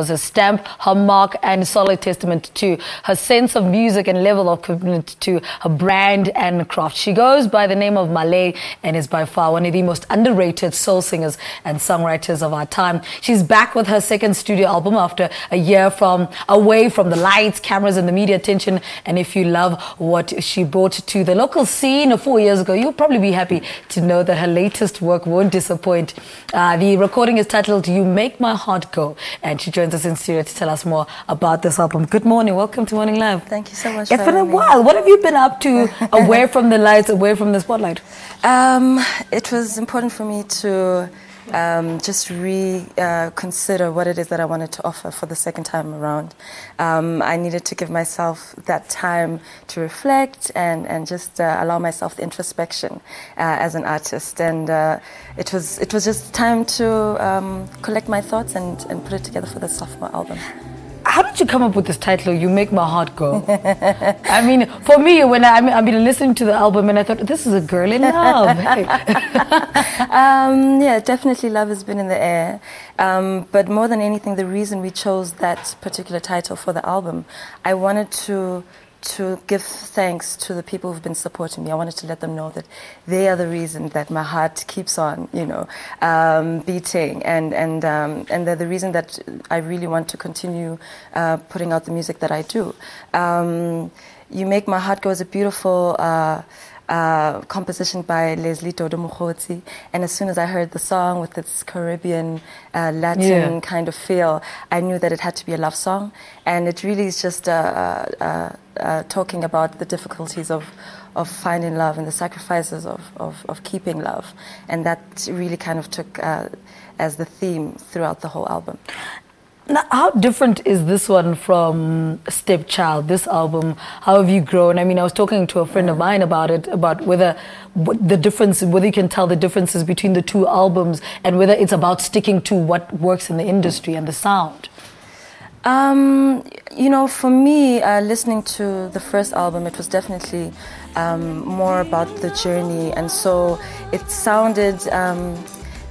was a stamp, her mark, and solid testament to her sense of music and level of commitment to her brand and craft. She goes by the name of Maleh and is by far one of the most underrated soul singers and songwriters of our time. She's back with her second studio album after a year away from the lights, cameras, and the media attention. And if you love what she brought to the local scene 4 years ago, you'll probably be happy to know that her latest work won't disappoint. The recording is titled "You Make My Heart Go," and she joins us in studio to tell us more about this album. Good morning. Welcome to Morning Live. Thank you so much. It's been a while. What have you been up to away from the lights, away from the spotlight? It was important for me to just reconsider what it is that I wanted to offer for the second time around. I needed to give myself that time to reflect and just allow myself the introspection as an artist. And it was just time to collect my thoughts and put it together for the sophomore album. How did you come up with this title, "You Make My Heart Go"? I mean, for me, when I've been listening to the album and I thought, this is a girl in love. Hey. Yeah, definitely love has been in the air. But more than anything, the reason we chose that particular title for the album, I wanted to give thanks to the people who've been supporting me. I wanted to let them know that they are the reason that my heart keeps on, beating, and they're the reason that I really want to continue putting out the music that I do. "You Make My Heart Go" is a beautiful composition by Leslie Dodo-Mokgotsi, and as soon as I heard the song with its Caribbean Latin kind of feel, I knew that it had to be a love song, and it really is just talking about the difficulties of finding love and the sacrifices of keeping love, and that really kind of took as the theme throughout the whole album. Now, how different is this one from Stepchild, this album? How have you grown? I mean, I was talking to a friend of mine about it, about whether you can tell the differences between the two albums and whether it's about sticking to what works in the industry and the sound. For me, listening to the first album, it was definitely more about the journey, and so it sounded...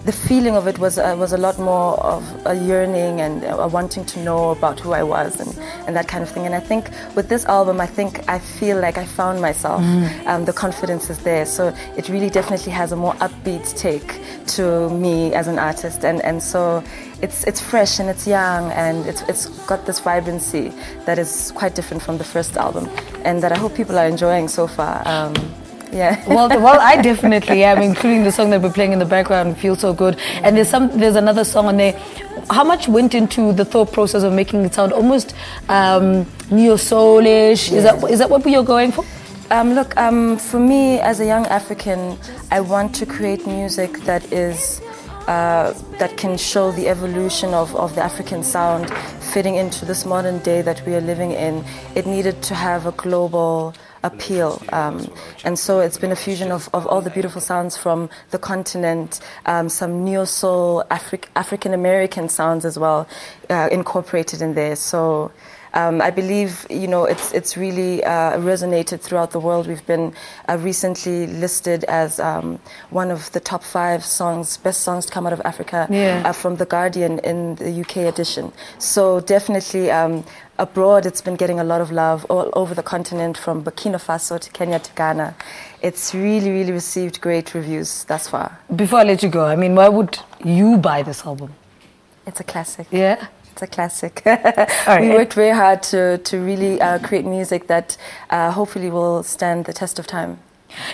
the feeling of it was a lot more of a yearning and a wanting to know about who I was and that kind of thing. And I think with this album, I feel like I found myself. The confidence is there. So it really definitely has a more upbeat take to me as an artist. And so it's fresh and it's young and it's got this vibrancy that is quite different from the first album and that I hope people are enjoying so far. Yeah. Well, I definitely am, including the song that we're playing in the background, "Feels So Good." And there's another song on there. How much went into the thought process of making it sound almost neo-soulish? Is that what you're going for? Look, for me, as a young African, I want to create music that is that can show the evolution of the African sound fitting into this modern day that we are living in. It needed to have a global appeal, and so it's been a fusion of all the beautiful sounds from the continent, some neo-soul African-American sounds as well, incorporated in there. So I believe, it's really resonated throughout the world. We've been recently listed as one of the top 5 best songs to come out of Africa from The Guardian in the UK edition. So definitely abroad, it's been getting a lot of love all over the continent, from Burkina Faso to Kenya to Ghana. It's really, really received great reviews thus far. Before I let you go, I mean, why would you buy this album? It's a classic. Yeah? It's a classic. Right. We worked very hard to really create music that hopefully will stand the test of time.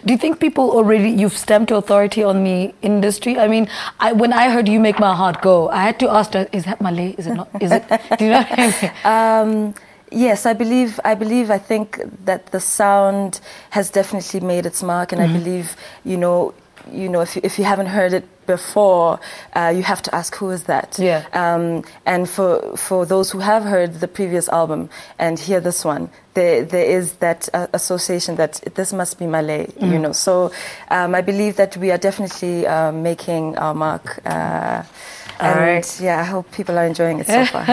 Do you think people you've stamped authority on the industry? I mean, when I heard "You Make My Heart Go," I had to ask, is that Maleh? Is it not? Is it? Do you know what I mean? Yes, I think that the sound has definitely made its mark, and I believe, if you haven't heard it before, you have to ask, who is that? Yeah. And for those who have heard the previous album and hear this one, there is that association that this must be Maleh, So I believe that we are definitely making our mark. Yeah, I hope people are enjoying it so far.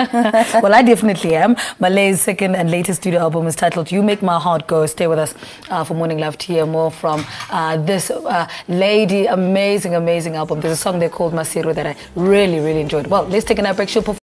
Well, I definitely am. Maleh's second and latest studio album is titled "You Make My Heart Go." Stay with us for Morning Live to hear more from this lady. Amazing album. There's a song there called Masiru that I really, really enjoyed. Well, let's take an break. She'll perform